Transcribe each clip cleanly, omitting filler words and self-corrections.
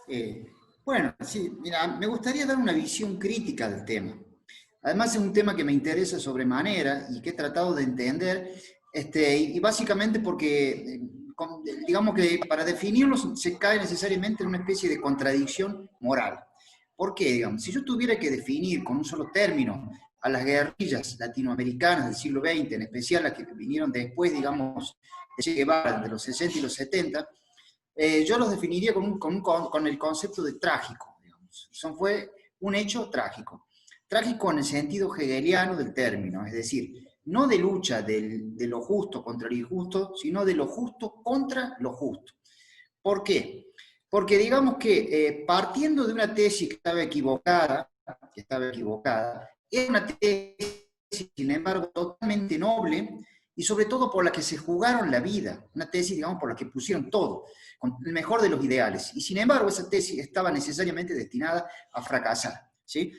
Eh, bueno, sí, mira, me gustaría dar una visión crítica del tema. Además es un tema que me interesa sobremanera y que he tratado de entender, y básicamente porque, digamos que para definirlo se cae necesariamente en una especie de contradicción moral. ¿Por qué? Digamos, si yo tuviera que definir con un solo término a las guerrillas latinoamericanas del siglo XX, en especial las que vinieron después, digamos, de Che Guevara, de los 60 y los 70, yo los definiría con el concepto de trágico, digamos. Fue un hecho trágico. Trágico en el sentido hegeliano del término, es decir, no de lucha de lo justo contra lo injusto, sino de lo justo contra lo justo. ¿Por qué? Porque digamos que partiendo de una tesis que estaba equivocada, es una tesis, sin embargo, totalmente noble y sobre todo por la que se jugaron la vida, una tesis, digamos, por la que pusieron todo, con el mejor de los ideales. Y sin embargo, esa tesis estaba necesariamente destinada a fracasar, ¿sí?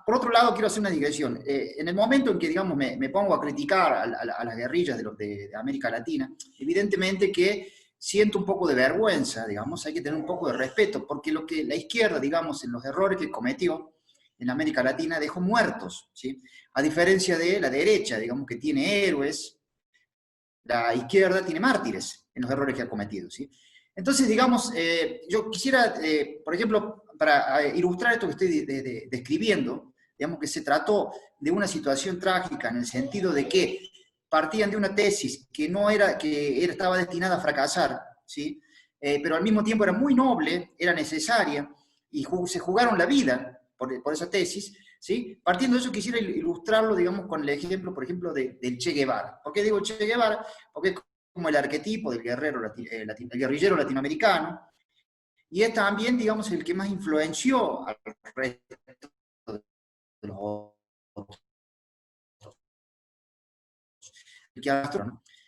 Por otro lado, quiero hacer una digresión. En el momento en que, digamos, me pongo a criticar a las guerrillas de América Latina, evidentemente que siento un poco de vergüenza, digamos, hay que tener un poco de respeto, porque lo que la izquierda, digamos, en los errores que cometió en América Latina dejó muertos, ¿sí? A diferencia de la derecha, digamos, que tiene héroes, la izquierda tiene mártires en los errores que ha cometido, ¿sí? Entonces, digamos, yo quisiera, por ejemplo, para ilustrar esto que estoy describiendo, digamos que se trató de una situación trágica en el sentido de que partían de una tesis que no era, estaba destinada a fracasar, ¿sí? Pero al mismo tiempo era muy noble, era necesaria, y se jugaron la vida por esa tesis, ¿sí? Partiendo de eso quisiera ilustrarlo, digamos, con el ejemplo, por ejemplo, del Che Guevara. ¿Por qué digo Che Guevara? Porque es como el arquetipo del guerrero, el guerrillero latinoamericano, y es también, digamos, el que más influenció al resto de los otros. ¿No?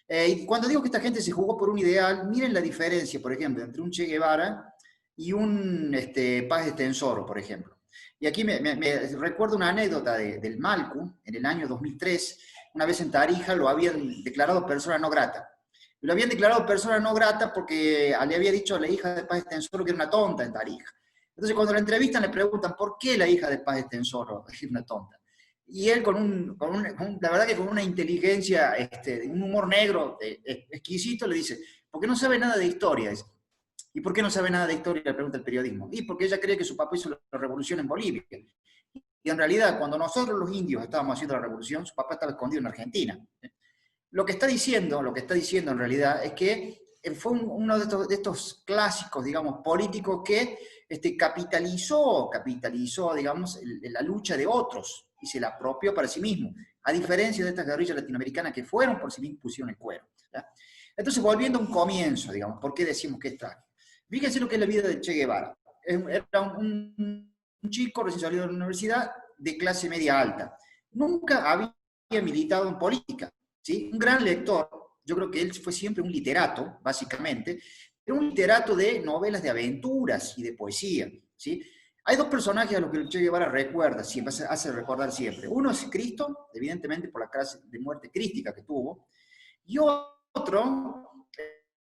Y cuando digo que esta gente se jugó por un ideal, miren la diferencia, por ejemplo, entre un Che Guevara y un Paz Estensoro, por ejemplo. Y aquí me recuerdo una anécdota del Malcu, en el año 2003, una vez en Tarija lo habían declarado persona no grata. Y lo habían declarado persona no grata porque le había dicho a la hija de Paz Estensoro que era una tonta en Tarija. Entonces cuando la entrevistan le preguntan, ¿por qué la hija de Paz Estensoro es una tonta? Y él la verdad que con una inteligencia, un humor negro exquisito, le dice, porque no sabe nada de historia. Dice. ¿Y por qué no sabe nada de historia? Le pregunta el periodismo. Y porque ella cree que su papá hizo la revolución en Bolivia. Y en realidad, cuando nosotros los indios estábamos haciendo la revolución, su papá estaba escondido en Argentina. Lo que está diciendo en realidad es que fue uno de estos clásicos, digamos, políticos que capitalizó, digamos, la lucha de otros y se la apropió para sí mismo, a diferencia de estas guerrillas latinoamericanas que fueron por sí mismos pusieron el cuero. ¿Ya? Entonces, volviendo a un comienzo, digamos, ¿por qué decimos que es trágico? Fíjense lo que es la vida de Che Guevara. Era un chico recién salido de la universidad de clase media alta. Nunca había militado en política. ¿Sí? Un gran lector, yo creo que él fue siempre un literato, básicamente, pero un literato de novelas de aventuras y de poesía, ¿sí? Hay dos personajes a los que el Che Guevara recuerda, siempre, hace recordar siempre. Uno es Cristo, evidentemente por la clase de muerte crística que tuvo, y otro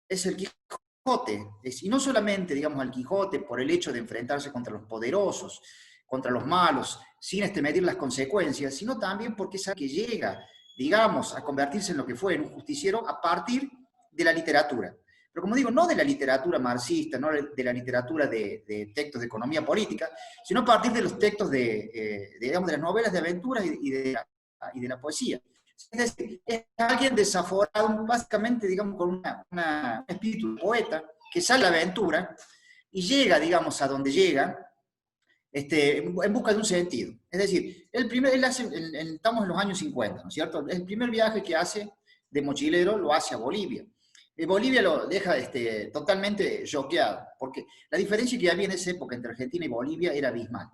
es el Quijote, y no solamente, digamos, al Quijote por el hecho de enfrentarse contra los poderosos, contra los malos, sin medir las consecuencias, sino también porque sabe que llega, digamos, a convertirse en lo que fue, en un justiciero, a partir de la literatura. Pero como digo, no de la literatura marxista, no de la literatura de textos de economía política, sino a partir de los textos digamos, de las novelas de aventuras y de la poesía. Es decir, es alguien desaforado, básicamente, digamos, con un espíritu de poeta, que sale a la aventura y llega, digamos, a donde llega, en busca de un sentido. Es decir, estamos en los años 50, ¿no es cierto? El primer viaje que hace de mochilero lo hace a Bolivia. Bolivia lo deja totalmente choqueado, porque la diferencia que había en esa época entre Argentina y Bolivia era abismal.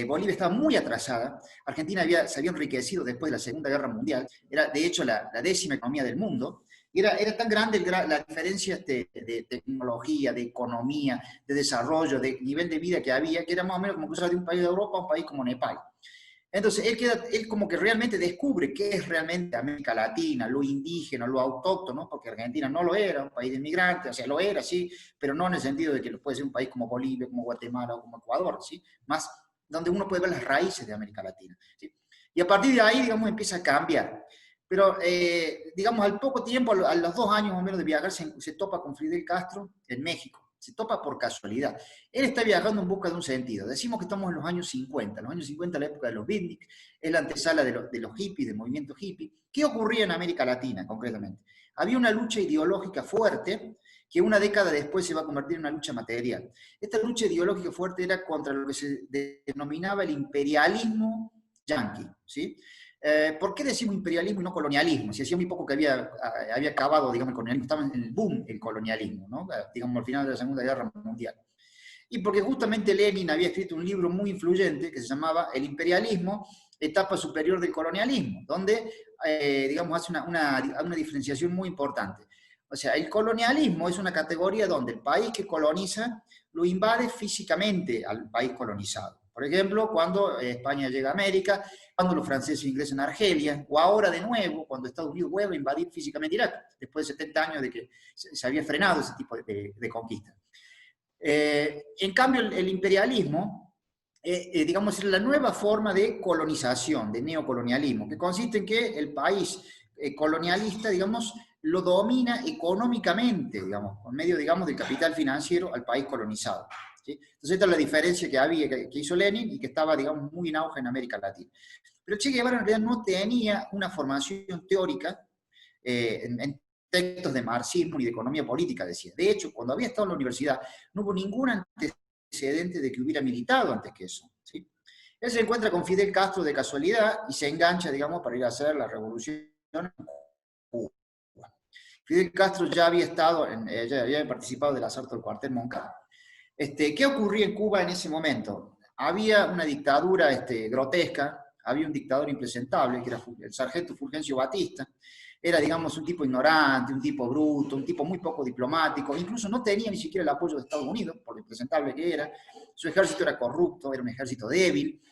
Bolivia estaba muy atrasada, Argentina se había enriquecido después de la Segunda Guerra Mundial, era de hecho la 10ª economía del mundo, y era tan grande la diferencia de tecnología, de economía, de desarrollo, de nivel de vida que había, que era más o menos como cruzar de un país de Europa a un país como Nepal. Entonces, él como que realmente descubre qué es realmente América Latina, lo indígena, lo autóctono, porque Argentina no lo era, un país de inmigrantes, o sea, lo era, sí, pero no en el sentido de que lo puede ser un país como Bolivia, como Guatemala o como Ecuador, ¿sí? Más donde uno puede ver las raíces de América Latina, ¿sí? Y a partir de ahí, digamos, empieza a cambiar. Pero, digamos, al poco tiempo, a los 2 años más o menos de viajar, se topa con Fidel Castro en México. Se topa por casualidad. Él está viajando en busca de un sentido. Decimos que estamos en los años 50. Los años 50 la época de los beatniks, es la antesala de los hippies, del movimiento hippie. ¿Qué ocurría en América Latina, concretamente? Había una lucha ideológica fuerte que una década después se va a convertir en una lucha material. Esta lucha ideológica fuerte era contra lo que se denominaba el imperialismo yanqui, ¿sí? ¿Por qué decimos imperialismo y no colonialismo? Si hacía muy poco que había acabado, digamos, el colonialismo, estaba en el boom el colonialismo, ¿no? Digamos, al final de la Segunda Guerra Mundial. Y porque justamente Lenin había escrito un libro muy influyente que se llamaba El imperialismo, etapa superior del colonialismo, donde, digamos, hace una diferenciación muy importante. O sea, el colonialismo es una categoría donde el país que coloniza lo invade físicamente al país colonizado. Por ejemplo, cuando España llega a América, cuando los franceses ingresan a Argelia, o ahora de nuevo, cuando Estados Unidos vuelve a invadir físicamente Irak, después de 70 años de que se había frenado ese tipo de conquista. En cambio, el imperialismo, digamos, es la nueva forma de colonización, de neocolonialismo, que consiste en que el país colonialista, digamos, lo domina económicamente, digamos, por medio, digamos, del capital financiero al país colonizado. ¿Sí? Entonces, esta es la diferencia que había, que hizo Lenin y que estaba, digamos, muy en auge en América Latina. Pero Che Guevara en realidad no tenía una formación teórica en textos de marxismo ni de economía política, decía. De hecho, cuando había estado en la universidad, no hubo ningún antecedente de que hubiera militado antes que eso. ¿Sí? Él se encuentra con Fidel Castro de casualidad y se engancha, digamos, para ir a hacer la revolución en Cuba. Fidel Castro ya había estado, ya había participado del asalto del cuartel Moncada. ¿Qué ocurría en Cuba en ese momento? Había una dictadura grotesca, había un dictador impresentable, que era el sargento Fulgencio Batista. Era, digamos, un tipo ignorante, un tipo bruto, un tipo muy poco diplomático, incluso no tenía ni siquiera el apoyo de Estados Unidos, por lo impresentable que era. Su ejército era corrupto, era un ejército débil.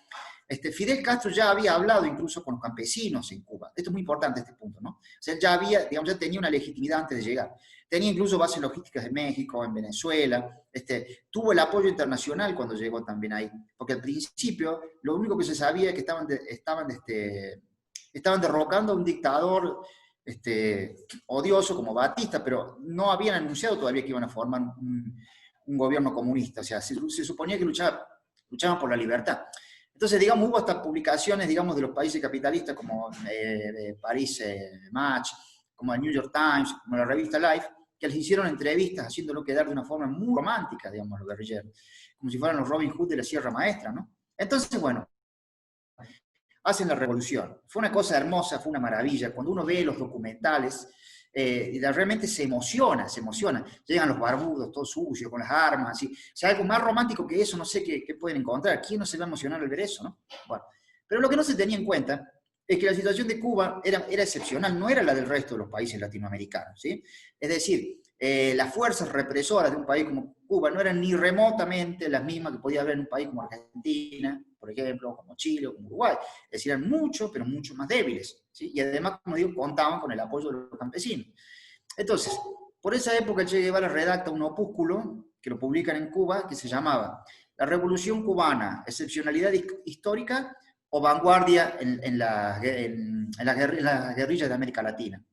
Fidel Castro ya había hablado incluso con los campesinos en Cuba. Esto es muy importante, este punto, ¿no? O sea, él ya había, digamos, ya tenía una legitimidad antes de llegar. Tenía incluso bases logísticas en México, en Venezuela. Tuvo el apoyo internacional cuando llegó también ahí. Porque al principio, lo único que se sabía es que estaban derrocando a un dictador odioso como Batista, pero no habían anunciado todavía que iban a formar un gobierno comunista. O sea, se suponía que luchaban por la libertad. Entonces, digamos, hubo hasta publicaciones, digamos, de los países capitalistas como Paris Match, como el New York Times, como la revista Life, que les hicieron entrevistas haciéndolo quedar de una forma muy romántica, digamos, los guerrilleros, como si fueran los Robin Hood de la Sierra Maestra, ¿no? Entonces, bueno, hacen la revolución. Fue una cosa hermosa, fue una maravilla. Cuando uno ve los documentales, realmente se emociona. Llegan los barbudos, todos sucios, con las armas, así. O sea, algo más romántico que eso, no sé qué pueden encontrar. ¿Quién no se va a emocionar al ver eso, no? Bueno, pero lo que no se tenía en cuenta es que la situación de Cuba era excepcional, no era la del resto de los países latinoamericanos, ¿sí? Es decir, las fuerzas represoras de un país como Cuba no eran ni remotamente las mismas que podía haber en un país como Argentina, por ejemplo, como Chile o como Uruguay. Es decir, eran mucho, pero mucho más débiles, ¿sí? Y además, como digo, contaban con el apoyo de los campesinos. Entonces, por esa época Che Guevara redacta un opúsculo que lo publican en Cuba que se llamaba La Revolución Cubana, excepcionalidad histórica o vanguardia en las guerrillas de América Latina.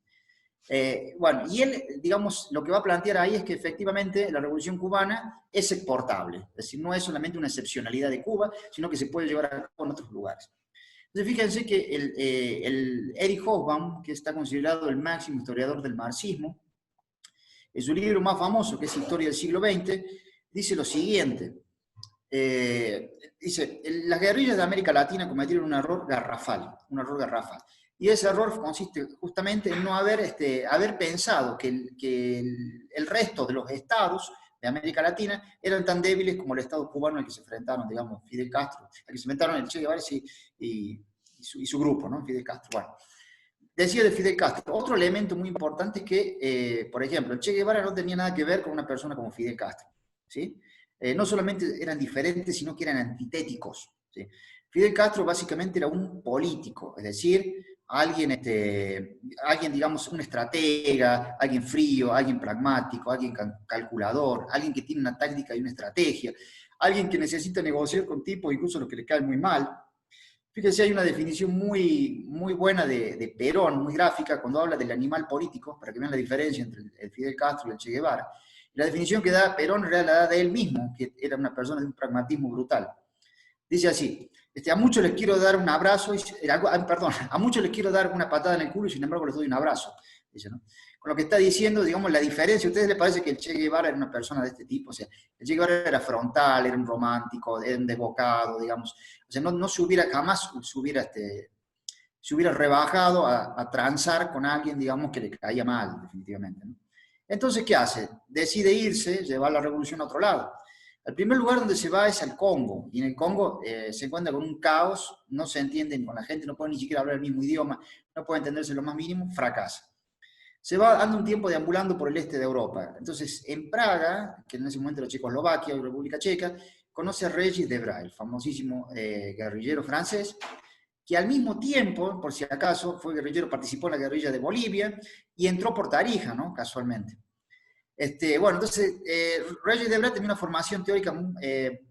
Bueno, y él, digamos, lo que va a plantear ahí es que efectivamente la Revolución Cubana es exportable, es decir, no es solamente una excepcionalidad de Cuba, sino que se puede llevar a cabo en otros lugares. Entonces, fíjense que el Erich Hobsbawm, que está considerado el máximo historiador del marxismo, en su libro más famoso, que es Historia del siglo XX, dice lo siguiente. Dice, las guerrillas de América Latina cometieron un error garrafal, Y ese error consiste justamente en no haber pensado que el resto de los estados de América Latina eran tan débiles como el estado cubano al que se enfrentaron, digamos, Fidel Castro, al que se enfrentaron el Che Guevara y su grupo, ¿no? Fidel Castro. Bueno, decía de Fidel Castro, otro elemento muy importante es que, por ejemplo, el Che Guevara no tenía nada que ver con una persona como Fidel Castro, ¿sí? No solamente eran diferentes, sino que eran antitéticos, ¿sí? Fidel Castro básicamente era un político, es decir, alguien, alguien, digamos, un estratega, alguien frío, alguien pragmático, alguien calculador, alguien que tiene una táctica y una estrategia, alguien que necesita negociar con tipos, incluso los que le caen muy mal. Fíjense, hay una definición muy buena de Perón, muy gráfica, cuando habla del animal político, para que vean la diferencia entre el Fidel Castro y el Che Guevara. La definición que da Perón era la de él mismo, que era una persona de un pragmatismo brutal. Dice así, a muchos les quiero dar un abrazo, perdón, a muchos les quiero dar una patada en el culo y sin embargo les doy un abrazo. Dice, ¿no? Con lo que está diciendo, digamos, la diferencia, ¿a ustedes les parece que el Che Guevara era una persona de este tipo? O sea, el Che Guevara era frontal, era un romántico, era un desbocado, digamos. O sea, no se hubiera, jamás se hubiera rebajado a transar con alguien, digamos, que le caía mal, definitivamente, ¿no? Entonces, ¿qué hace? Decide irse, llevar la revolución a otro lado. El primer lugar donde se va es al Congo, y en el Congo se encuentra con un caos, no se entienden con la gente, no pueden ni siquiera hablar el mismo idioma, no pueden entenderse lo más mínimo, fracasa. Se va, anda un tiempo deambulando por el este de Europa. Entonces, en Praga, que en ese momento era Checoslovaquia o República Checa, conoce a Regis Debray, el famosísimo guerrillero francés, que al mismo tiempo, por si acaso, fue guerrillero, participó en la guerrilla de Bolivia y entró por Tarija, ¿no? Casualmente. Bueno, entonces, Regis Debray tenía una formación teórica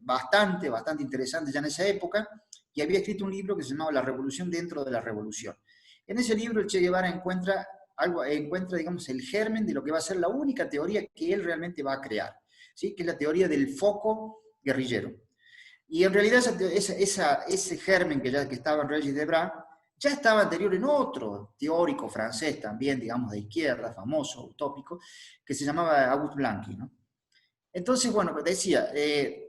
bastante interesante ya en esa época, y había escrito un libro que se llamaba La Revolución dentro de la Revolución. En ese libro el Che Guevara encuentra, digamos, el germen de lo que va a ser la única teoría que él realmente va a crear, ¿sí? Que es la teoría del foco guerrillero. Y en realidad ese germen que estaba en Regis Debray ya estaba anterior en otro teórico francés también, digamos, de izquierda, famoso, utópico, que se llamaba Auguste Blanqui, ¿no? Entonces, bueno, decía,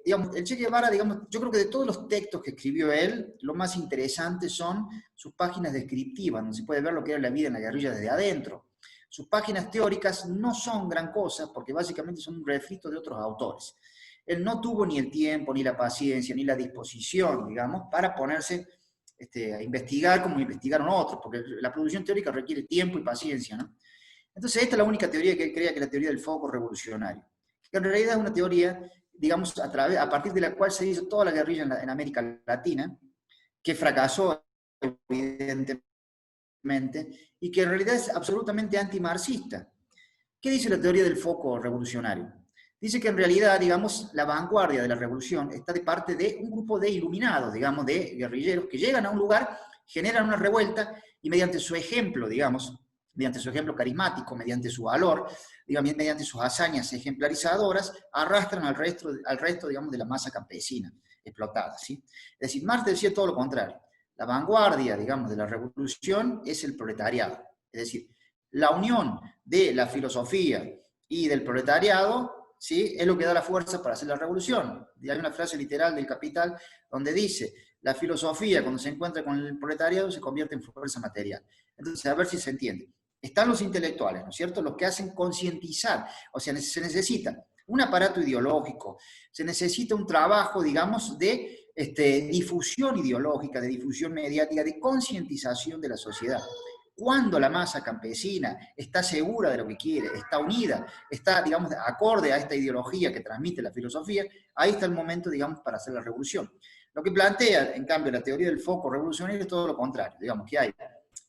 digamos, el Che Guevara, digamos, yo creo que de todos los textos que escribió él, lo más interesante son sus páginas descriptivas, donde se puede ver lo que era la vida en la guerrilla desde adentro. Sus páginas teóricas no son gran cosa, porque básicamente son un refrito de otros autores. Él no tuvo ni el tiempo, ni la paciencia, ni la disposición, digamos, para ponerse a investigar como investigaron otros, porque la producción teórica requiere tiempo y paciencia, ¿no? Entonces, esta es la única teoría que él crea, que es la teoría del foco revolucionario, que en realidad es una teoría, digamos, a partir de la cual se hizo toda la guerrilla en América Latina, que fracasó, evidentemente, y que en realidad es absolutamente antimarxista. ¿Qué dice la teoría del foco revolucionario? Dice que en realidad, digamos, la vanguardia de la revolución está de parte de un grupo de iluminados, digamos, de guerrilleros que llegan a un lugar, generan una revuelta y mediante su ejemplo, digamos, mediante su ejemplo carismático, mediante su valor, digamos, mediante sus hazañas ejemplarizadoras, arrastran al resto, digamos, de la masa campesina explotada, ¿sí? Es decir, Marx decía todo lo contrario. La vanguardia, digamos, de la revolución es el proletariado. Es decir, la unión de la filosofía y del proletariado, ¿sí? Es lo que da la fuerza para hacer la revolución. Y hay una frase literal del Capital donde dice, la filosofía cuando se encuentra con el proletariado se convierte en fuerza material. Entonces, a ver si se entiende. Están los intelectuales, ¿no es cierto? Los que hacen concientizar, o sea, se necesita un aparato ideológico, se necesita un trabajo, digamos, de difusión ideológica, de difusión mediática, de concientización de la sociedad. Cuando la masa campesina está segura de lo que quiere, está unida, está, digamos, acorde a esta ideología que transmite la filosofía, ahí está el momento, digamos, para hacer la revolución. Lo que plantea, en cambio, la teoría del foco revolucionario es todo lo contrario. Digamos que hay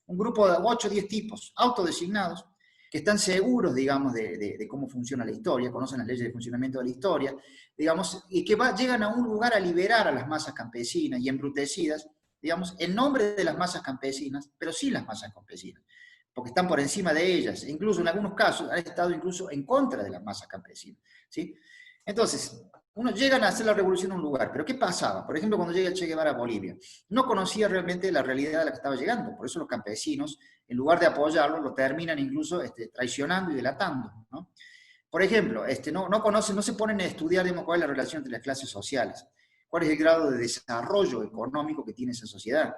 un grupo de 8 o 10 tipos autodesignados que están seguros, digamos, de cómo funciona la historia, conocen las leyes de funcionamiento de la historia, digamos, y que llegan a un lugar a liberar a las masas campesinas y embrutecidas, digamos, en nombre de las masas campesinas, pero sin las masas campesinas, porque están por encima de ellas, e incluso en algunos casos han estado incluso en contra de las masas campesinas, ¿sí? Entonces, llegan a hacer la revolución en un lugar, pero ¿qué pasaba? Por ejemplo, cuando llega el Che Guevara a Bolivia, no conocía realmente la realidad a la que estaba llegando, por eso los campesinos, en lugar de apoyarlo, lo terminan incluso traicionando y delatando, ¿no? Por ejemplo, no conocen, no se ponen a estudiar, digamos, cuál es la relación entre las clases sociales, cuál es el grado de desarrollo económico que tiene esa sociedad,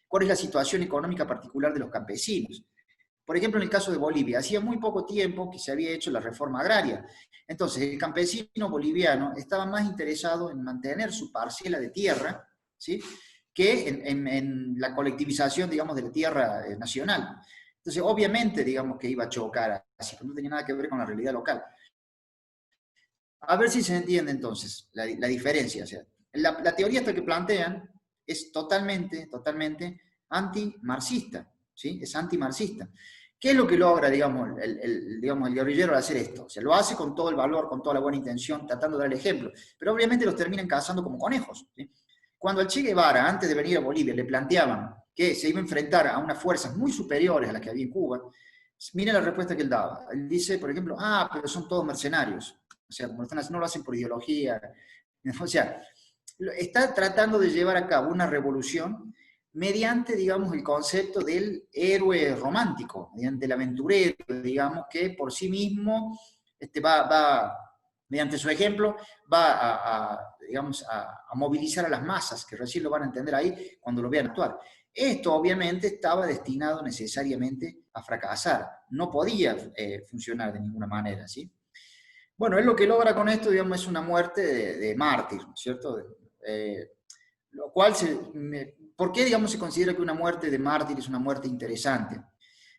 cuál es la situación económica particular de los campesinos. Por ejemplo, en el caso de Bolivia, hacía muy poco tiempo que se había hecho la reforma agraria. Entonces, el campesino boliviano estaba más interesado en mantener su parcela de tierra, ¿sí?, que en la colectivización, digamos, de la tierra nacional. Entonces, obviamente, digamos, que iba a chocar así, pero no tenía nada que ver con la realidad local. A ver si se entiende entonces la diferencia. O sea, la teoría esta que plantean es totalmente, totalmente antimarxista, ¿sí? Es antimarxista. ¿Qué es lo que logra, digamos, digamos, el guerrillero al hacer esto? O sea, lo hace con todo el valor, con toda la buena intención, tratando de dar el ejemplo, pero obviamente los terminan cazando como conejos, ¿sí? Cuando al Che Guevara, antes de venir a Bolivia, le planteaban que se iba a enfrentar a unas fuerzas muy superiores a las que había en Cuba, miren la respuesta que él daba. Él dice, por ejemplo, pero son todos mercenarios. O sea, como están haciendo, no lo hacen por ideología. O sea, está tratando de llevar a cabo una revolución mediante, digamos, el concepto del héroe romántico, mediante el aventurero, digamos, que por sí mismo mediante su ejemplo, va digamos, a movilizar a las masas, que recién lo van a entender ahí cuando lo vean actuar. Esto obviamente estaba destinado necesariamente a fracasar, no podía funcionar de ninguna manera, ¿sí? Bueno, él lo que logra con esto, digamos, es una muerte de mártir, ¿cierto? Lo cual, ¿por qué, digamos, se considera que una muerte de mártir es una muerte interesante?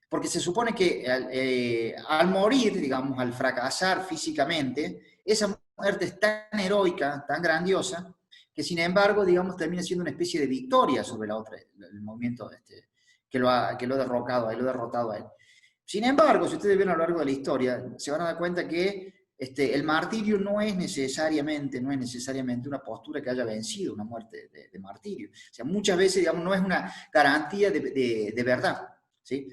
Porque se supone que al morir, digamos, al fracasar físicamente, esa muerte es tan heroica, tan grandiosa, que sin embargo, digamos, termina siendo una especie de victoria sobre la otra, el movimiento que lo ha derrotado a él. Sin embargo, si ustedes ven a lo largo de la historia, se van a dar cuenta que el martirio no es necesariamente una postura que haya vencido una muerte de martirio. O sea, muchas veces, digamos, no es una garantía de verdad, ¿sí?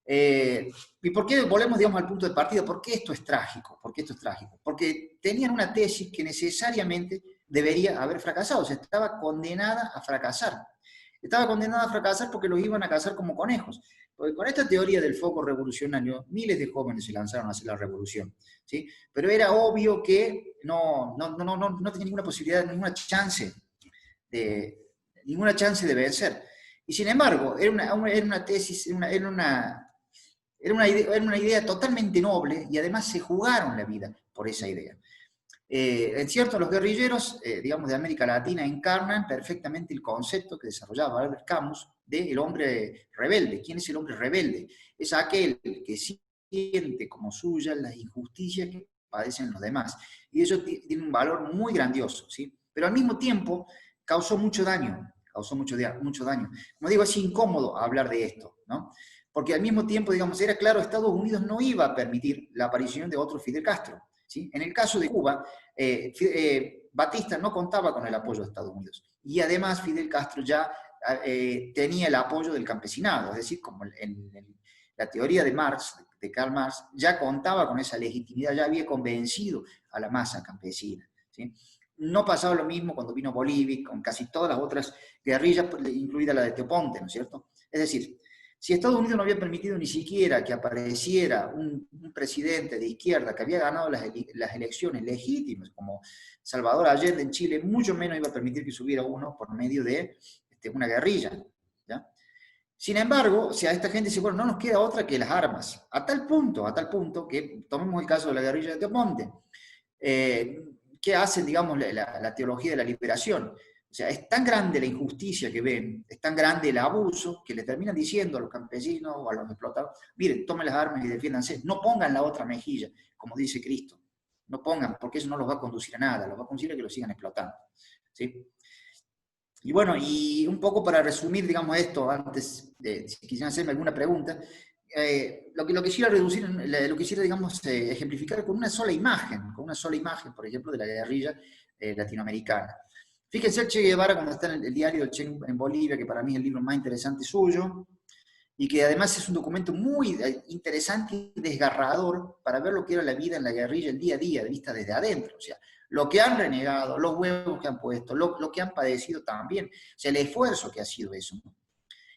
¿Y por qué volvemos, digamos, al punto de partida? ¿Por qué esto es trágico? ¿Por qué esto es trágico? Porque tenían una tesis que necesariamente debería haber fracasado, o sea, estaba condenada a fracasar. Estaba condenada a fracasar porque los iban a cazar como conejos. Porque con esta teoría del foco revolucionario, miles de jóvenes se lanzaron a hacer la revolución, ¿sí? Pero era obvio que no tenía ninguna posibilidad, ninguna chance de vencer. Y sin embargo, era una tesis, era una idea totalmente noble y además se jugaron la vida por esa idea. En cierto, los guerrilleros, digamos, de América Latina encarnan perfectamente el concepto que desarrollaba Albert Camus del hombre rebelde. ¿Quién es el hombre rebelde? Es aquel que siente como suya las injusticias que padecen los demás. Y eso tiene un valor muy grandioso, ¿sí? Pero al mismo tiempo causó mucho daño, mucho daño. Como digo, es incómodo hablar de esto, ¿no? Porque al mismo tiempo, digamos, era claro, Estados Unidos no iba a permitir la aparición de otro Fidel Castro, ¿sí? En el caso de Cuba, Batista no contaba con el apoyo de Estados Unidos. Y además Fidel Castro ya tenía el apoyo del campesinado, es decir, como en la teoría de Marx, de Karl Marx, ya contaba con esa legitimidad, ya había convencido a la masa campesina, ¿sí? No pasaba lo mismo cuando vino Bolivia, con casi todas las otras guerrillas, incluida la de Teoponte, ¿no es cierto? Es decir, si Estados Unidos no había permitido ni siquiera que apareciera un presidente de izquierda que había ganado las elecciones legítimas, como Salvador Allende en Chile, mucho menos iba a permitir que subiera uno por medio de una guerrilla, ¿ya? Sin embargo, si a esta gente dice, bueno, no nos queda otra que las armas, a tal punto que tomemos el caso de la guerrilla de Teoponte, ¿qué hacen, digamos, la teología de la liberación? O sea, es tan grande la injusticia que ven, es tan grande el abuso, que le terminan diciendo a los campesinos o a los explotados, miren, tomen las armas y defiéndanse, no pongan la otra mejilla, como dice Cristo, no pongan, porque eso no los va a conducir a nada, los va a conducir a que los sigan explotando, ¿sí? Y bueno, y un poco para resumir, digamos, esto, antes de, si quisieran hacerme alguna pregunta, lo que quisiera, digamos, ejemplificar con una sola imagen, por ejemplo, de la guerrilla latinoamericana. Fíjense el Che Guevara cuando está en el diario del Che en Bolivia, que para mí es el libro más interesante suyo, y que además es un documento muy interesante y desgarrador para ver lo que era la vida en la guerrilla, el día a día, de vista desde adentro. O sea, lo que han renegado, los huevos que han puesto, lo que han padecido también, o sea, el esfuerzo que ha sido eso, ¿no?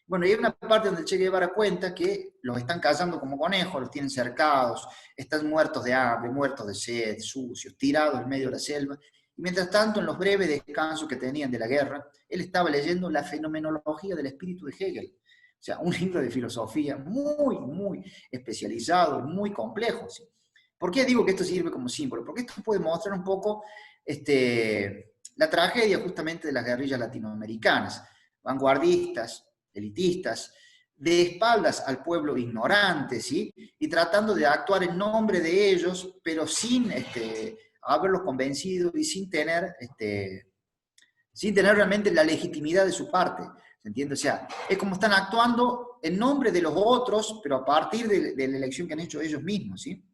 Bueno, y hay una parte donde Che Guevara cuenta que los están cazando como conejos, los tienen cercados, están muertos de hambre, muertos de sed, sucios, tirados en medio de la selva. Y mientras tanto, en los breves descansos que tenían de la guerra, él estaba leyendo La fenomenología del espíritu de Hegel. O sea, un libro de filosofía muy, muy especializado, muy complejo, ¿sí? ¿Por qué digo que esto sirve como símbolo? Porque esto puede mostrar un poco la tragedia justamente de las guerrillas latinoamericanas, vanguardistas, elitistas, de espaldas al pueblo ignorante, ¿sí? Y tratando de actuar en nombre de ellos, pero sin haberlos convencido y sin tener sin tener realmente la legitimidad de su parte, ¿se entiende? O sea, es como están actuando en nombre de los otros, pero a partir de la elección que han hecho ellos mismos, ¿sí?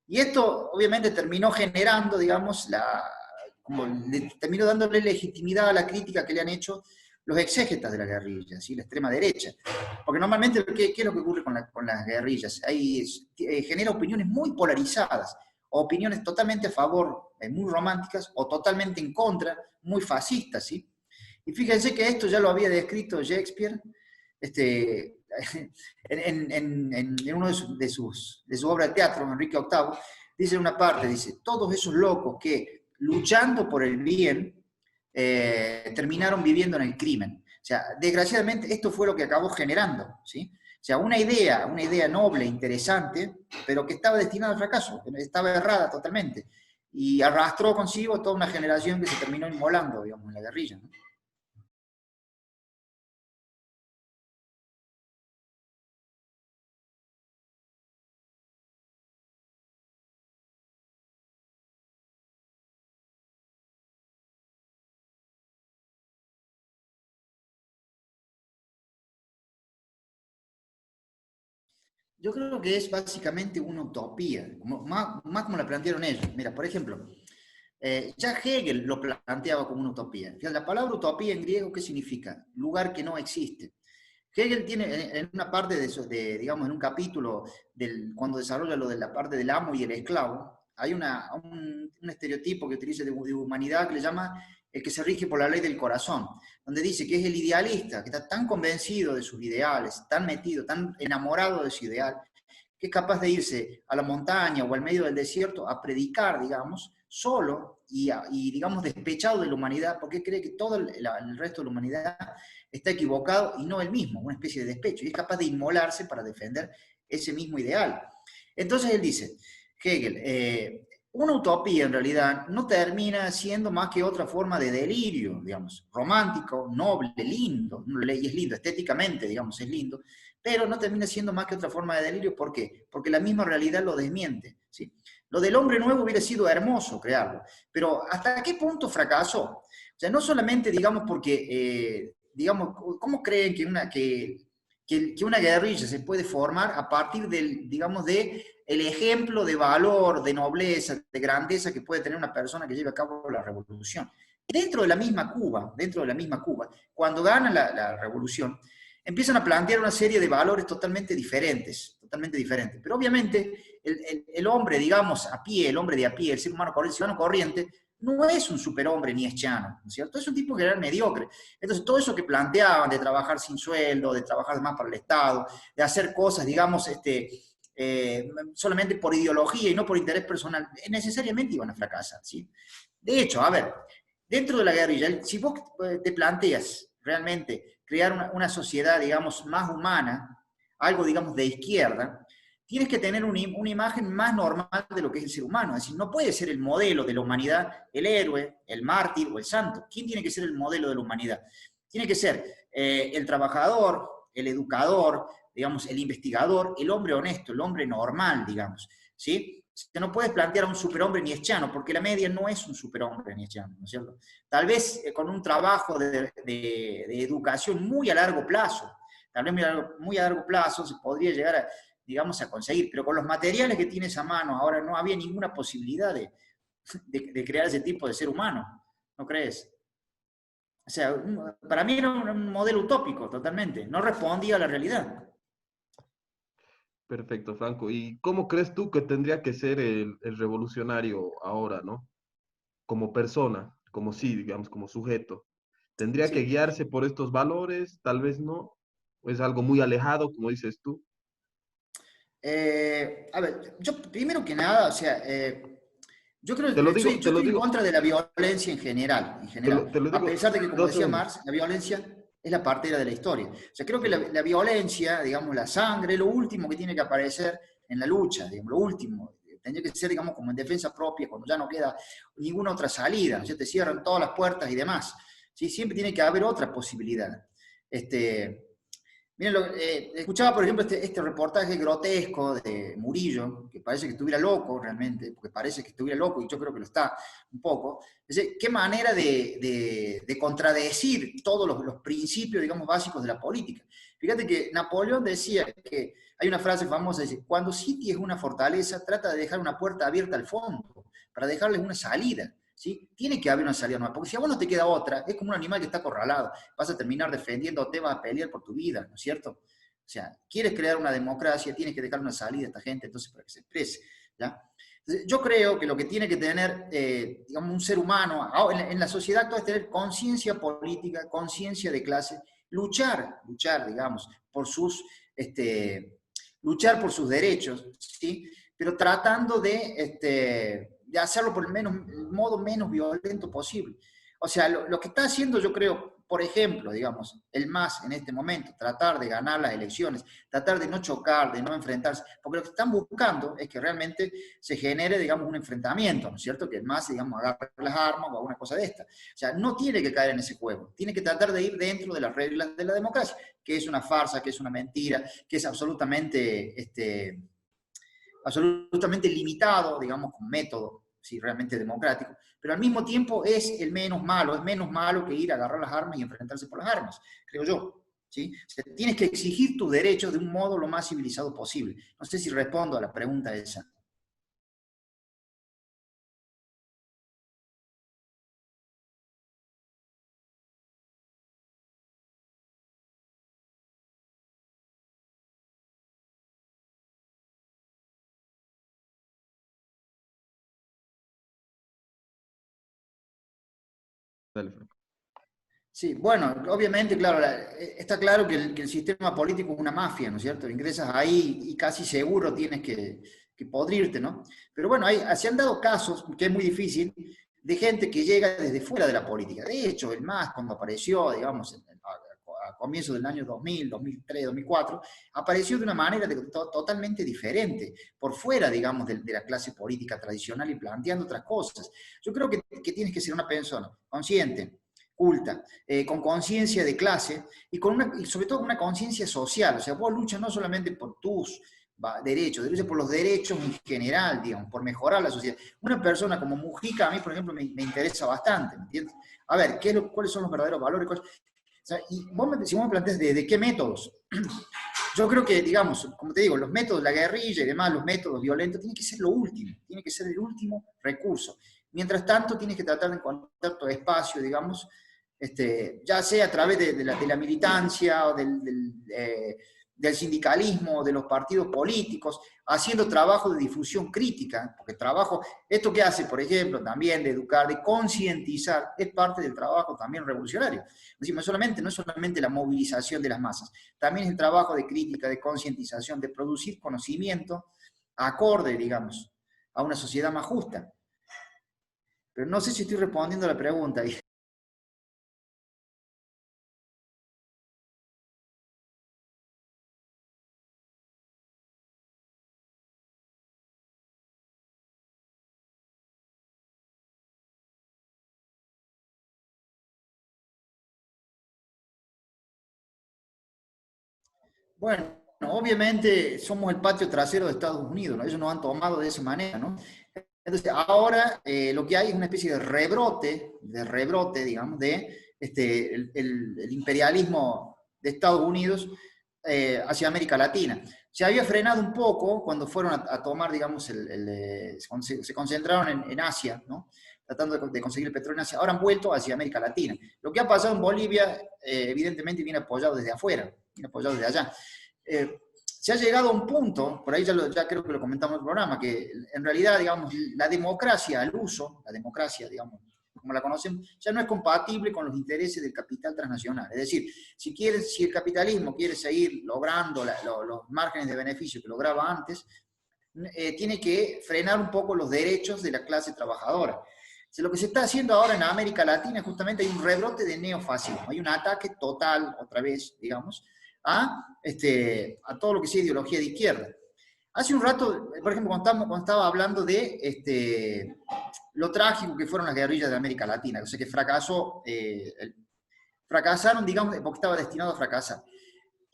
Y esto obviamente terminó generando, digamos, terminó dándole legitimidad a la crítica que le han hecho los exégetas de la guerrilla, ¿sí? La extrema derecha. Porque normalmente, ¿qué es lo que ocurre con las guerrillas? Genera opiniones muy polarizadas, o opiniones totalmente a favor, muy románticas, o totalmente en contra, muy fascistas, ¿sí? Y fíjense que esto ya lo había descrito Shakespeare, en una de sus obras de teatro, Enrique VIII, dice en una parte, dice, todos esos locos que luchando por el bien terminaron viviendo en el crimen. O sea, desgraciadamente esto fue lo que acabó generando, ¿sí? O sea, una idea noble, interesante, pero que estaba destinada al fracaso, que estaba errada totalmente, y arrastró consigo toda una generación que se terminó inmolando, digamos, en la guerrilla, ¿no? Yo creo que es básicamente una utopía, más como la plantearon ellos. Mira, por ejemplo, ya Hegel lo planteaba como una utopía. Fíjate, la palabra utopía en griego, ¿qué significa? Lugar que no existe. Hegel tiene en una parte digamos, en un capítulo, cuando desarrolla lo de la parte del amo y el esclavo, hay un estereotipo que utiliza de humanidad que le llama el que se rige por la ley del corazón, donde dice que es el idealista, que está tan convencido de sus ideales, tan metido, tan enamorado de su ideal, que es capaz de irse a la montaña o al medio del desierto a predicar, digamos, solo digamos, despechado de la humanidad, porque cree que todo el resto de la humanidad está equivocado y no él mismo, una especie de despecho, y es capaz de inmolarse para defender ese mismo ideal. Entonces él dice, Hegel, una utopía en realidad no termina siendo más que otra forma de delirio, digamos, romántico, noble, lindo, y es lindo, estéticamente, digamos, es lindo, pero no termina siendo más que otra forma de delirio. ¿Por qué? Porque la misma realidad lo desmiente, ¿sí? Lo del hombre nuevo hubiera sido hermoso crearlo, pero ¿hasta qué punto fracasó? O sea, no solamente, digamos, porque, digamos, ¿cómo creen que una guerrilla se puede formar a partir del, digamos, de el ejemplo de valor, de nobleza, de grandeza que puede tener una persona que lleve a cabo la revolución? Dentro de la misma Cuba, cuando gana la revolución, empiezan a plantear una serie de valores totalmente diferentes, pero obviamente el hombre, digamos, a pie, el hombre de a pie, el ser humano corriente, el ciudadano corriente, no es un superhombre ni es chano, ¿no es cierto? Es un tipo que era mediocre. Entonces, todo eso que planteaban de trabajar sin sueldo, de trabajar más para el Estado, de hacer cosas, digamos, solamente por ideología y no por interés personal, necesariamente iban a fracasar, ¿sí? De hecho, a ver, dentro de la guerrilla, si vos te planteas realmente crear una sociedad, digamos, más humana, algo, digamos, de izquierda, tienes que tener una imagen más normal de lo que es el ser humano. Es decir, no puede ser el modelo de la humanidad el héroe, el mártir o el santo. ¿Quién tiene que ser el modelo de la humanidad? Tiene que ser el trabajador, el educador, digamos, el investigador, el hombre honesto, el hombre normal, digamos, ¿sí? Que no puedes plantear a un superhombre nietziano, porque la media no es un superhombre nietziano, ¿no es cierto? Tal vez con un trabajo de educación muy a largo plazo, tal vez muy a largo plazo se podría llegar a, digamos, a conseguir, pero con los materiales que tienes a mano ahora no había ninguna posibilidad de crear ese tipo de ser humano, ¿no crees? O sea, para mí era un modelo utópico totalmente, no respondía a la realidad. Perfecto, Franco. ¿Y cómo crees tú que tendría que ser el revolucionario ahora, ¿no? Como persona, como sí, digamos, como sujeto. ¿Tendría que Sí. guiarse por estos valores? Tal vez no. ¿O es algo muy alejado, como dices tú? A ver, yo primero que nada, o sea, yo creo Te lo que digo, yo te lo estoy en digo, contra de la violencia en general, te lo a digo. pesar de que, como Dos decía segundos. Marx, la violencia es la partera de la historia. O sea, creo que la violencia, digamos, la sangre, es lo último que tiene que aparecer en la lucha, digamos, lo último. Tendría que ser, digamos, como en defensa propia, cuando ya no queda ninguna otra salida, ya te cierran todas las puertas y demás. ¿Sí? Siempre tiene que haber otra posibilidad. Este, Miren, escuchaba, por ejemplo, este reportaje grotesco de Murillo, que parece que estuviera loco realmente, porque parece que estuviera loco, y yo creo que lo está un poco. Es decir, qué manera de contradecir todos los principios, digamos, básicos de la política. Fíjate que Napoleón decía que, hay una frase famosa, dice, cuando City es una fortaleza, trata de dejar una puerta abierta al fondo, para dejarles una salida. ¿Sí? Tiene que haber una salida nueva, porque si a vos no te queda otra, es como un animal que está acorralado, vas a terminar defendiéndote, vas a pelear por tu vida, ¿no es cierto? O sea, quieres crear una democracia, tienes que dejar una salida a esta gente, entonces, para que se exprese, ¿ya? Entonces, yo creo que lo que tiene que tener, digamos, un ser humano en la sociedad actual es tener conciencia política, conciencia de clase, luchar, digamos, luchar por sus derechos, ¿sí? Pero tratando de hacerlo por el modo menos violento posible. O sea, lo que está haciendo, yo creo, por ejemplo, digamos, el MAS en este momento, tratar de ganar las elecciones, tratar de no chocar, de no enfrentarse, porque lo que están buscando es que realmente se genere, digamos, un enfrentamiento, ¿no es cierto? Que el MAS, digamos, agarre las armas o alguna cosa de esta. O sea, no tiene que caer en ese juego, tiene que tratar de ir dentro de las reglas de la democracia, que es una farsa, que es una mentira, que es absolutamente limitado, digamos, con método, sí, realmente democrático, pero al mismo tiempo es menos malo que ir a agarrar las armas y enfrentarse por las armas, creo yo. ¿Sí? O sea, tienes que exigir tus derechos de un modo lo más civilizado posible. No sé si respondo a la pregunta esa. Dale, Franco. Sí, bueno, obviamente, claro, está claro que el sistema político es una mafia, ¿no es cierto? Ingresas ahí y casi seguro tienes que podrirte, ¿no? Pero bueno, se han dado casos, que es muy difícil, de gente que llega desde fuera de la política. De hecho, el MAS, cuando apareció, digamos, a comienzos del año 2000, 2003, 2004, apareció de una manera totalmente diferente, por fuera, digamos, de la clase política tradicional y planteando otras cosas. Yo creo que tienes que ser una persona consciente, culta, con conciencia de clase y sobre todo con una conciencia social. O sea, vos luchas no solamente por tus derechos, luchas por los derechos en general, digamos, por mejorar la sociedad. Una persona como Mujica, a mí, por ejemplo, me interesa bastante, ¿me entiendes? A ver, ¿cuáles son los verdaderos valores? O sea, y si vos me planteas de qué métodos, yo creo que, digamos, como te digo, los métodos, la guerrilla y demás, los métodos violentos, tienen que ser lo último, tiene que ser el último recurso. Mientras tanto, tienes que tratar de encontrar tu espacio, digamos, ya sea a través de la militancia o del sindicalismo, de los partidos políticos, haciendo trabajo de difusión crítica, porque esto que hace, por ejemplo, también de educar, de concientizar, es parte del trabajo también revolucionario. Es decir, no es solamente la movilización de las masas, también es el trabajo de crítica, de concientización, de producir conocimiento acorde, digamos, a una sociedad más justa. Pero no sé si estoy respondiendo a la pregunta. Bueno, obviamente somos el patio trasero de Estados Unidos, ¿no? Ellos nos han tomado de esa manera, ¿no? Entonces, ahora lo que hay es una especie de rebrote, digamos, el imperialismo de Estados Unidos hacia América Latina. Se había frenado un poco cuando fueron a tomar, digamos, se concentraron en Asia, ¿no? Tratando de conseguir el petróleo en Asia. Ahora han vuelto hacia América Latina. Lo que ha pasado en Bolivia, evidentemente, viene apoyado desde afuera, viene apoyado desde allá. Se ha llegado a un punto, por ahí ya creo que lo comentamos en el programa, que en realidad, digamos, la democracia, la democracia, digamos, como la conocemos, ya no es compatible con los intereses del capital transnacional. Es decir, si el capitalismo quiere seguir logrando los márgenes de beneficio que lograba antes, tiene que frenar un poco los derechos de la clase trabajadora. Lo que se está haciendo ahora en América Latina, justamente hay un rebrote de neofascismo, hay un ataque total, otra vez, digamos, a todo lo que sea ideología de izquierda. Hace un rato, por ejemplo, cuando estaba hablando de lo trágico que fueron las guerrillas de América Latina, o sea que fracasaron, digamos, porque estaba destinado a fracasar.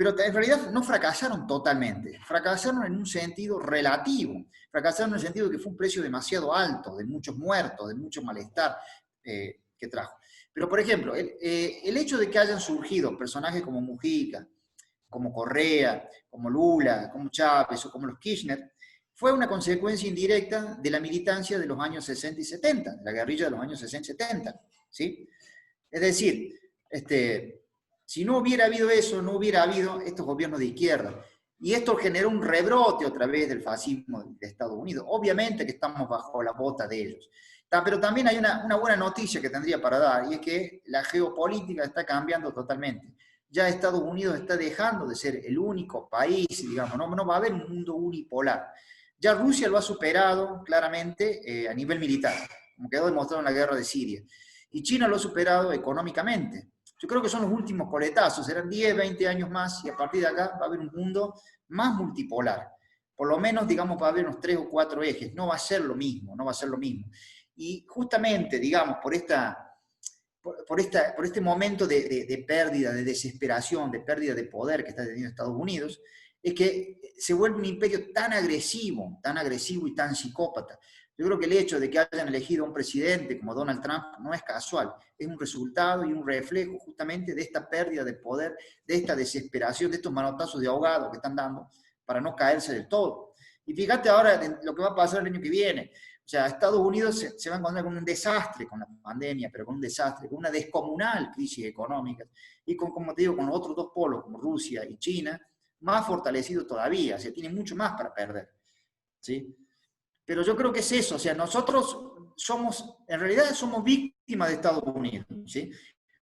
Pero en realidad no fracasaron totalmente, fracasaron en un sentido relativo, fracasaron en el sentido de que fue un precio demasiado alto, de muchos muertos, de mucho malestar que trajo. Pero, por ejemplo, el hecho de que hayan surgido personajes como Mujica, como Correa, como Lula, como Chávez o como los Kirchner, fue una consecuencia indirecta de la militancia de los años 60 y 70, de la guerrilla de los años 60 y 70, ¿sí? Es decir, si no hubiera habido eso, no hubiera habido estos gobiernos de izquierda. Y esto generó un rebrote otra vez del fascismo de Estados Unidos. Obviamente que estamos bajo la bota de ellos. Pero también hay una buena noticia que tendría para dar, y es que la geopolítica está cambiando totalmente. Ya Estados Unidos está dejando de ser el único país, digamos, no va a haber un mundo unipolar. Ya Rusia lo ha superado claramente a nivel militar, como quedó demostrado en la guerra de Siria. Y China lo ha superado económicamente. Yo creo que son los últimos coletazos, serán 10, 20 años más, y a partir de acá va a haber un mundo más multipolar. Por lo menos, digamos, va a haber unos 3 o 4 ejes, no va a ser lo mismo, no va a ser lo mismo. Y justamente, digamos, por este momento de pérdida, de desesperación, de pérdida de poder que está teniendo Estados Unidos, es que se vuelve un imperio tan agresivo y tan psicópata. Yo creo que el hecho de que hayan elegido a un presidente como Donald Trump no es casual, es un resultado y un reflejo justamente de esta pérdida de poder, de esta desesperación, de estos manotazos de ahogado que están dando para no caerse del todo. Y fíjate ahora lo que va a pasar el año que viene. O sea, Estados Unidos se va a encontrar con un desastre con la pandemia, pero con un desastre, con una descomunal crisis económica, y con, como te digo, con los otros dos polos, como Rusia y China, más fortalecidos todavía, o sea, tienen mucho más para perder, ¿sí? Pero yo creo que es eso, o sea, nosotros en realidad somos víctimas de Estados Unidos, ¿sí?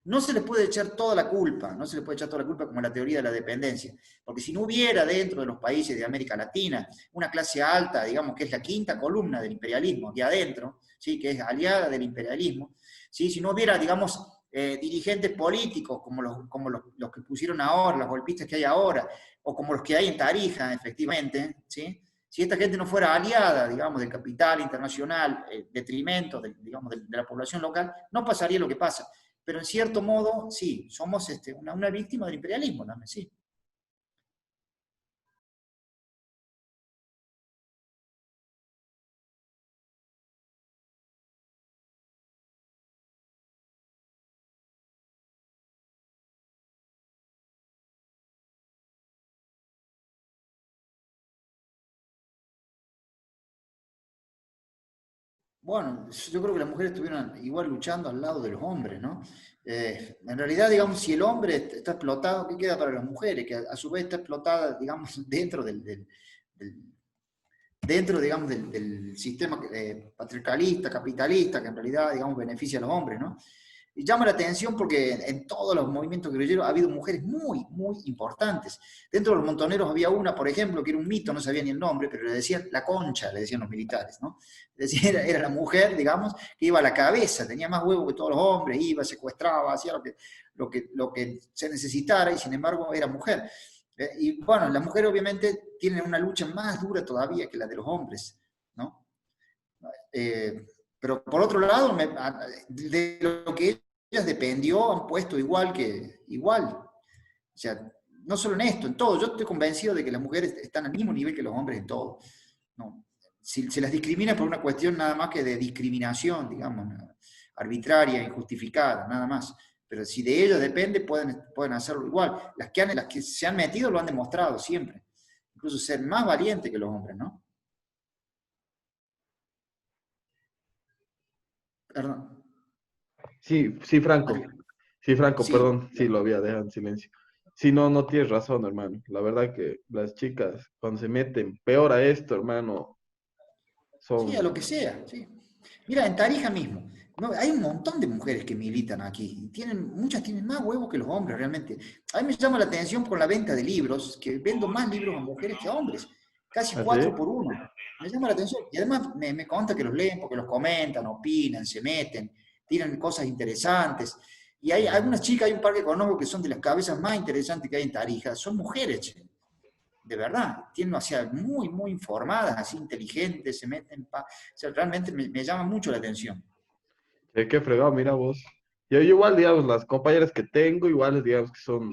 No se le puede echar toda la culpa, no se le puede echar toda la culpa como la teoría de la dependencia, porque si no hubiera dentro de los países de América Latina una clase alta, digamos que es la quinta columna del imperialismo, aquí adentro, ¿sí? Que es aliada del imperialismo, ¿sí? Si no hubiera, digamos, dirigentes políticos como los que pusieron ahora, los golpistas que hay ahora, o como los que hay en Tarija, efectivamente, ¿sí? Si esta gente no fuera aliada, digamos, del capital internacional, detrimento, digamos, de la población local, no pasaría lo que pasa. Pero en cierto modo, sí, somos una víctima del imperialismo también, sí. Bueno, yo creo que las mujeres estuvieron igual luchando al lado de los hombres, ¿no? En realidad, digamos, si el hombre está explotado, ¿qué queda para las mujeres? Que a su vez está explotada, digamos, dentro, digamos, del sistema patriarcalista, capitalista, que en realidad, digamos, beneficia a los hombres, ¿no? Y llama la atención porque en todos los movimientos guerrilleros ha habido mujeres muy, muy importantes. Dentro de los montoneros había una, por ejemplo, que era un mito, no sabía ni el nombre, pero le decían la Concha, le decían los militares, ¿no? Es decir, era la mujer, digamos, que iba a la cabeza, tenía más huevo que todos los hombres, iba, secuestraba, hacía lo que se necesitara, y sin embargo era mujer. Y bueno, las mujeres obviamente tienen una lucha más dura todavía que la de los hombres, ¿no? Eh, pero por otro lado, de lo que ellas dependió han puesto igual. O sea, no solo en esto, en todo. Yo estoy convencido de que las mujeres están al mismo nivel que los hombres en todo. No. Si se las discrimina por una cuestión nada más que de discriminación, digamos, arbitraria, injustificada, nada más. Pero si de ellos depende, pueden hacerlo igual. Las que se han metido lo han demostrado siempre. Incluso ser más valientes que los hombres, ¿no? Perdón. Sí, sí, Franco. Sí, Franco, Sí, perdón, sí, lo había dejado en silencio. Sí, no, no tienes razón, hermano. La verdad que las chicas, cuando se meten peor a esto, hermano, sí, a lo que son... sea, sí. Mira, en Tarija mismo, no, hay un montón de mujeres que militan aquí. Muchas tienen más huevos que los hombres, realmente. A mí me llama la atención con la venta de libros, que vendo más libros a mujeres que a hombres, casi ¿Ah, 4 sí? por 1. Me llama la atención. Y además me consta que los leen porque los comentan, opinan, se meten, tiran cosas interesantes. Y hay algunas chicas, hay un par que conozco que son de las cabezas más interesantes que hay en Tarija. Son mujeres, che, de verdad, tienen, o sea, muy, muy informadas, así inteligentes, se meten, o sea, realmente me llama mucho la atención. Qué fregado, mira vos. Yo igual, digamos, las compañeras que tengo, igual, digamos, que son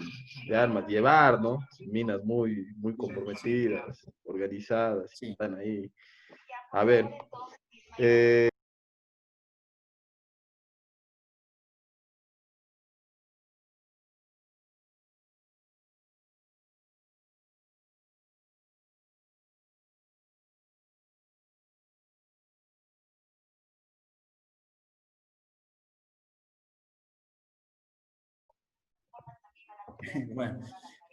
de armas llevar, ¿no? Son minas muy, muy Sí, comprometidas, organizadas, sí. están ahí. A ver, Bueno,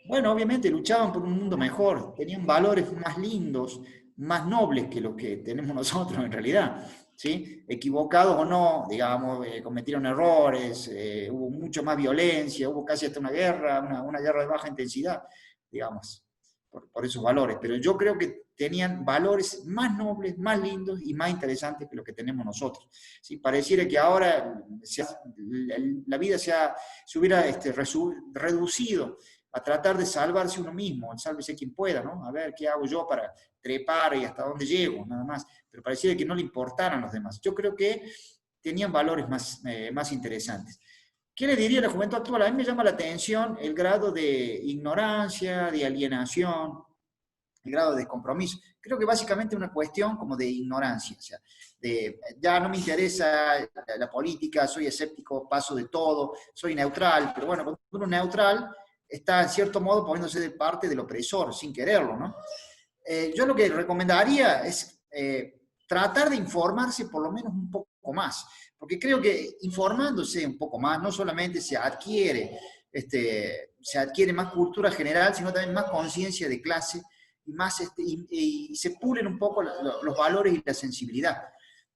bueno, obviamente luchaban por un mundo mejor, tenían valores más lindos, más nobles que los que tenemos nosotros en realidad, ¿sí? Equivocados o no, digamos, cometieron errores, hubo mucho más violencia, hubo casi hasta una guerra de baja intensidad, digamos, por esos valores. Pero yo creo que tenían valores más nobles, más lindos y más interesantes que los que tenemos nosotros. ¿Sí? Pareciera que ahora la vida se hubiera reducido a tratar de salvarse uno mismo, sálvese quien pueda, ¿no? A ver qué hago yo para trepar y hasta dónde llego, nada más. Pero pareciera que no le importaran los demás. Yo creo que tenían valores más interesantes. ¿Qué le diría a la juventud actual? A mí me llama la atención el grado de ignorancia, de alienación, el grado de descompromiso. Creo que básicamente es una cuestión como de ignorancia, o sea, ya no me interesa la política, soy escéptico, paso de todo, soy neutral, pero bueno, cuando uno es neutral está en cierto modo poniéndose de parte del opresor sin quererlo, ¿no? Yo lo que recomendaría es tratar de informarse por lo menos un poco más, porque creo que informándose un poco más, no solamente se adquiere más cultura general, sino también más conciencia de clase y, y se pulen un poco los valores y la sensibilidad.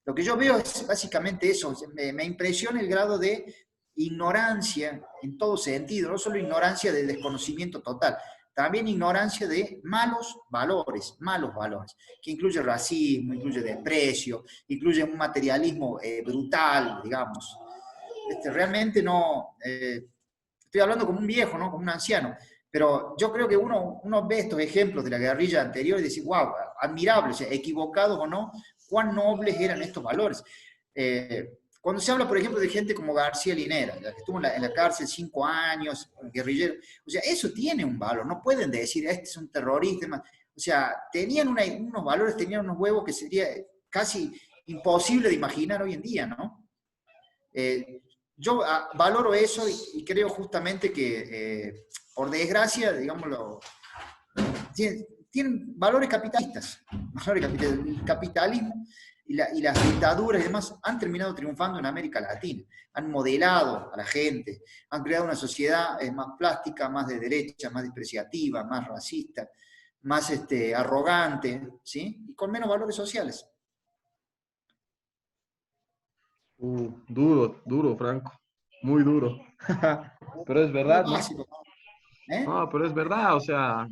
Lo que yo veo es básicamente eso, me impresiona el grado de ignorancia en todo sentido, no solo ignorancia de desconocimiento total, también ignorancia de malos valores, que incluye racismo, incluye desprecio, incluye un materialismo brutal, digamos. Realmente no, estoy hablando como un viejo, ¿no? Como un anciano, pero yo creo que uno ve estos ejemplos de la guerrilla anterior y dice, wow, admirable, o sea, equivocados o no, cuán nobles eran estos valores. Cuando se habla, por ejemplo, de gente como García Linera, que estuvo en la cárcel 5 años, guerrillero, o sea, eso tiene un valor, no pueden decir, este es un terrorista, o sea, tenían unos valores, tenían unos huevos que sería casi imposible de imaginar hoy en día, ¿no? Yo valoro eso y creo justamente que, por desgracia, digámoslo, tienen valores capitalistas. El capitalismo y las dictaduras y demás han terminado triunfando en América Latina. Han modelado a la gente, han creado una sociedad más plástica, más de derecha, más despreciativa, más racista, más arrogante, ¿sí? Y con menos valores sociales. duro, duro, Franco, muy duro. Pero es Lo verdad, ¿no? básico, ¿eh? No, pero es verdad, o sea,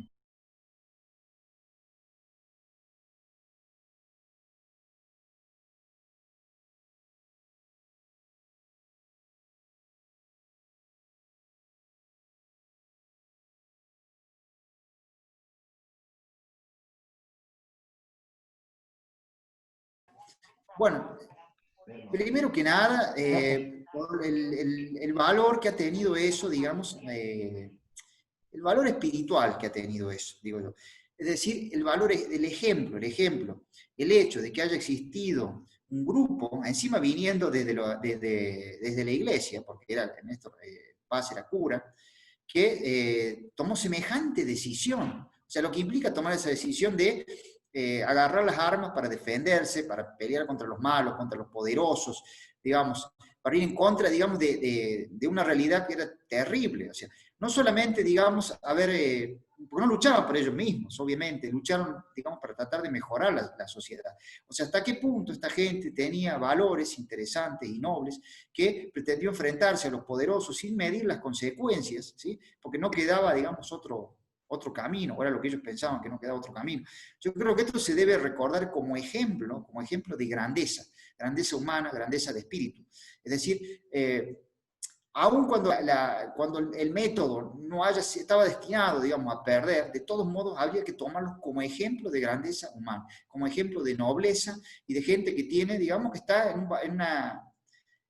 Bueno, primero que nada, por el valor que ha tenido eso, digamos, el valor espiritual que ha tenido eso, digo yo. Es decir, el valor del ejemplo, el hecho de que haya existido un grupo, encima viniendo desde la iglesia, porque era Néstor Paz era cura, que tomó semejante decisión. O sea, lo que implica tomar esa decisión de agarrar las armas para defenderse, para pelear contra los malos, contra los poderosos, digamos, para ir en contra, digamos, de una realidad que era terrible. O sea, no solamente, digamos, a ver, porque no luchaban por ellos mismos, obviamente, lucharon, digamos, para tratar de mejorar la sociedad. O sea, hasta qué punto esta gente tenía valores interesantes y nobles que pretendió enfrentarse a los poderosos sin medir las consecuencias, ¿sí? Porque no quedaba, digamos, otro camino, o era lo que ellos pensaban, que no quedaba otro camino. Yo creo que esto se debe recordar como ejemplo de grandeza humana, grandeza de espíritu. Es decir, aun cuando el método estaba destinado, digamos, a perder, de todos modos habría que tomarlo como ejemplo de grandeza humana, como ejemplo de nobleza y de gente que tiene, digamos, que está en una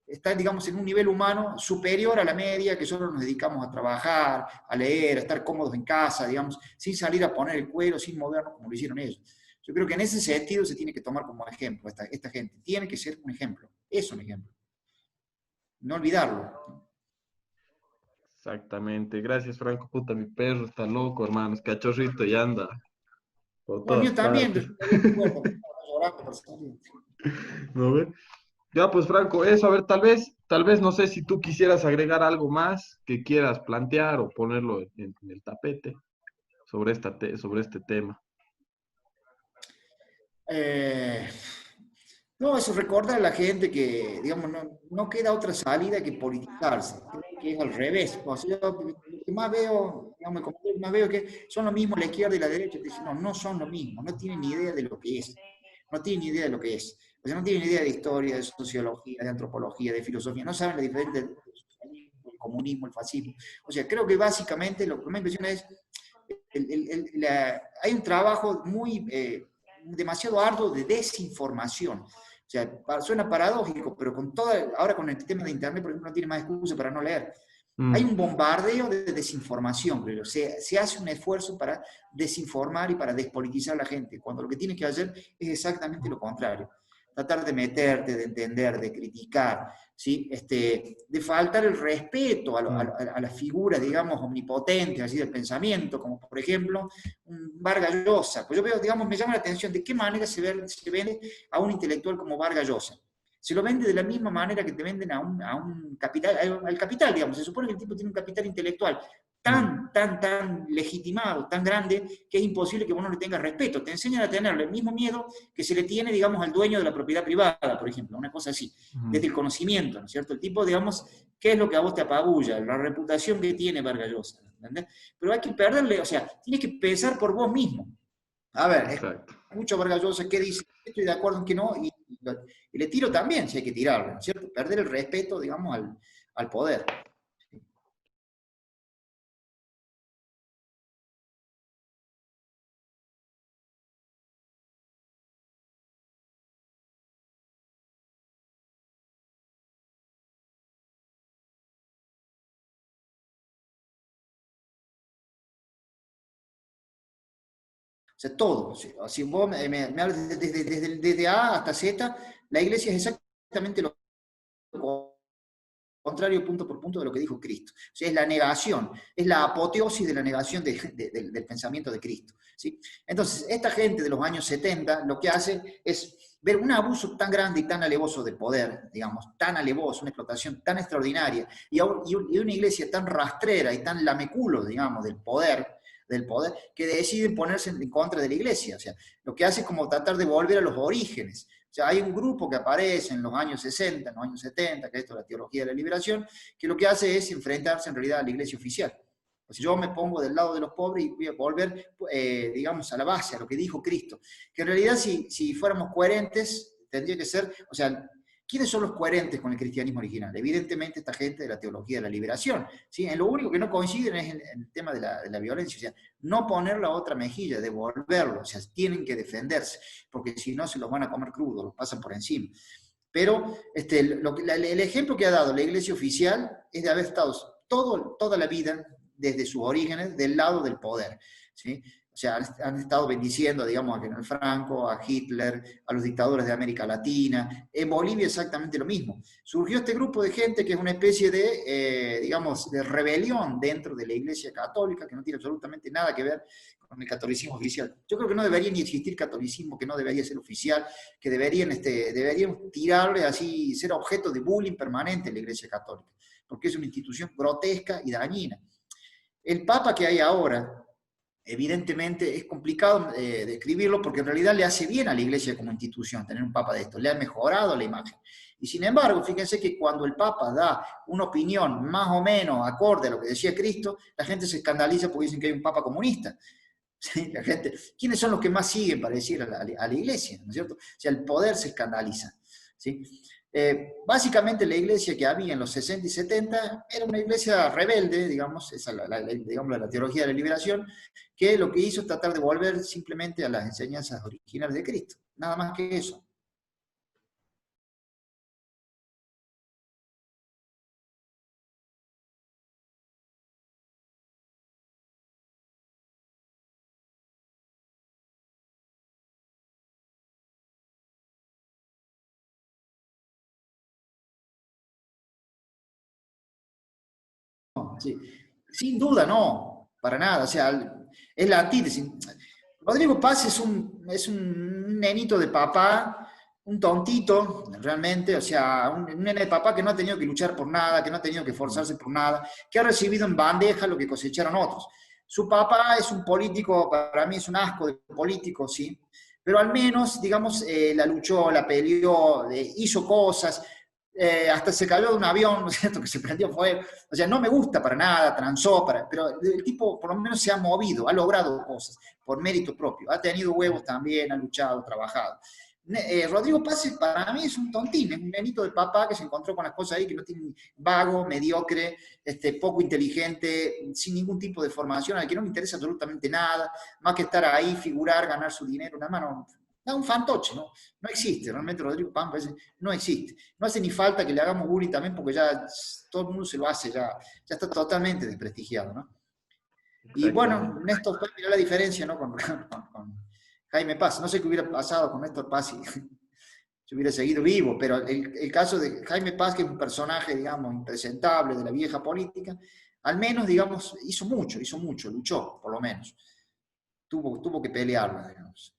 está, digamos, en un nivel humano superior a la media, que solo nos dedicamos a trabajar, a leer, a estar cómodos en casa, digamos, sin salir a poner el cuero, sin movernos como lo hicieron ellos. Yo creo que en ese sentido se tiene que tomar como ejemplo esta gente. Tiene que ser un ejemplo. Es un ejemplo. No olvidarlo. Exactamente. Gracias, Franco. Puta, mi perro está loco, hermano. Es cachorrito y anda por No, el todas mío también, partes. yo todavía me acuerdo, estaba llorando por salir. ¿No ve? Ya, pues, Franco, eso, a ver, tal vez, no sé si tú quisieras agregar algo más que quieras plantear o ponerlo en el tapete sobre sobre este tema. Eh, no, eso recordar a la gente que, digamos, no queda otra salida que politizarse. Creo que es al revés. O sea, yo lo que más veo, digamos, como que más veo que son lo mismo la izquierda y la derecha. Te dicen, no, no son lo mismo, no tienen ni idea de lo que es. No tienen ni idea de lo que es. O sea, no tienen ni idea de historia, de sociología, de antropología, de filosofía. No saben la diferencia del socialismo, el comunismo, el fascismo. O sea, creo que básicamente lo que me impresiona es, hay un trabajo muy, demasiado arduo de desinformación. O sea, suena paradójico, pero ahora con el tema de Internet, por ejemplo, no tiene más excusa para no leer. Hay Mm, un bombardeo de desinformación, pero se hace un esfuerzo para desinformar y para despolitizar a la gente, cuando lo que tienes que hacer es exactamente lo contrario. Tratar de meterte, de entender, de criticar, ¿sí? De faltar el respeto mm. a las figuras, digamos, omnipotentes así del pensamiento, como por ejemplo un Vargas Llosa. Pues yo veo, digamos, me llama la atención de qué manera se vende a un intelectual como Vargas Llosa. Se lo vende de la misma manera que te venden a un capital, al capital, digamos. Se supone que el tipo tiene un capital intelectual Mm, tan legitimado, tan grande, que es imposible que uno le tenga respeto. Te enseñan a tenerle el mismo miedo que se le tiene, digamos, al dueño de la propiedad privada, por ejemplo, una cosa así, mm. desde el conocimiento, ¿no es cierto? El tipo, digamos, ¿qué es lo que a vos te apabulla? La reputación que tiene Vargas Llosa, ¿entendés? Pero hay que perderle, o sea, tienes que pensar por vos mismo. A ver, Exacto. escucho a Vargas Llosa, ¿qué dice? Estoy de acuerdo en que no, y le tiro también, si hay que tirarle, ¿no es cierto? Perder el respeto, digamos, al poder. O sea, todo. Si vos me hablas desde A hasta Z, la iglesia es exactamente lo contrario punto por punto de lo que dijo Cristo. O sea, es la negación, es la apoteosis de la negación del pensamiento de Cristo. ¿Sí? Entonces, esta gente de los años 70 lo que hace es ver un abuso tan grande y tan alevoso de poder, digamos, tan alevoso, una explotación tan extraordinaria, y una iglesia tan rastrera y tan lameculo, digamos, del poder, que deciden ponerse en contra de la iglesia. O sea, lo que hace es como tratar de volver a los orígenes. O sea, hay un grupo que aparece en los años 60, en los años 70, que es esto la teología de la liberación, que lo que hace es enfrentarse en realidad a la iglesia oficial. Pues yo me pongo del lado de los pobres y voy a volver, digamos, a la base, a lo que dijo Cristo. Que en realidad si fuéramos coherentes, tendría que ser, o sea, ¿quiénes son los coherentes con el cristianismo original? Evidentemente esta gente de la teología de la liberación. ¿Sí? En lo único que no coinciden es en el tema de la violencia. O sea, no poner la otra mejilla, devolverlo. O sea, tienen que defenderse, porque si no se los van a comer crudos, los pasan por encima. Pero el ejemplo que ha dado la iglesia oficial es de haber estado toda la vida, desde sus orígenes, del lado del poder. ¿Sí? O sea, han estado bendiciendo, digamos, a General Franco, a Hitler, a los dictadores de América Latina. En Bolivia exactamente lo mismo. Surgió este grupo de gente que es una especie de, digamos, de rebelión dentro de la Iglesia Católica, que no tiene absolutamente nada que ver con el catolicismo oficial. Yo creo que no debería ni existir catolicismo, que no debería ser oficial, que deberían tirarle así, ser objeto de bullying permanente en la Iglesia Católica, porque es una institución grotesca y dañina. El Papa que hay ahora, evidentemente es complicado describirlo porque en realidad le hace bien a la iglesia como institución tener un papa de esto, le ha mejorado la imagen. Y sin embargo, fíjense que cuando el papa da una opinión más o menos acorde a lo que decía Cristo, la gente se escandaliza porque dicen que hay un papa comunista. ¿Sí? La gente, ¿quiénes son los que más siguen para decir a la iglesia? ¿No es cierto? O sea, el poder se escandaliza. ¿Sí? Básicamente la iglesia que había en los 60 y 70 era una iglesia rebelde, digamos, esa digamos, la teología de la liberación, que lo que hizo es tratar de volver simplemente a las enseñanzas originales de Cristo. Nada más que eso. Sí. Sin duda, no, para nada. O sea, es la antítesis. Rodrigo Paz es un nenito de papá, un tontito, realmente, o sea, un nene de papá que no ha tenido que luchar por nada, que no ha tenido que esforzarse por nada, que ha recibido en bandeja lo que cosecharon otros. Su papá es un político, para mí es un asco de político, sí, pero al menos, digamos, la luchó, la peleó, hizo cosas, hasta se cayó de un avión, ¿no es cierto?, que se prendió fuego. O sea, no me gusta para nada, transó, pero el tipo por lo menos se ha movido, ha logrado cosas por mérito propio, ha tenido huevos también, ha luchado, trabajado. Rodrigo Paz para mí es un tontín, es un nenito de papá que se encontró con las cosas ahí, que no tiene vago, mediocre, poco inteligente, sin ningún tipo de formación, al que no le interesa absolutamente nada, más que estar ahí, figurar, ganar su dinero, una mano, da un fantoche, ¿no? No existe, realmente Rodrigo Pampa no existe. No hace ni falta que le hagamos bullying también porque ya todo el mundo se lo hace, ya está totalmente desprestigiado, ¿no? Y bueno, Exactamente. Néstor Paz, mirá la diferencia, ¿no? Con Jaime Paz. No sé qué hubiera pasado con Néstor Paz si hubiera seguido vivo, pero el caso de Jaime Paz, que es un personaje, digamos, impresentable de la vieja política, al menos, digamos, hizo mucho, luchó, por lo menos. Tuvo que pelearla, digamos.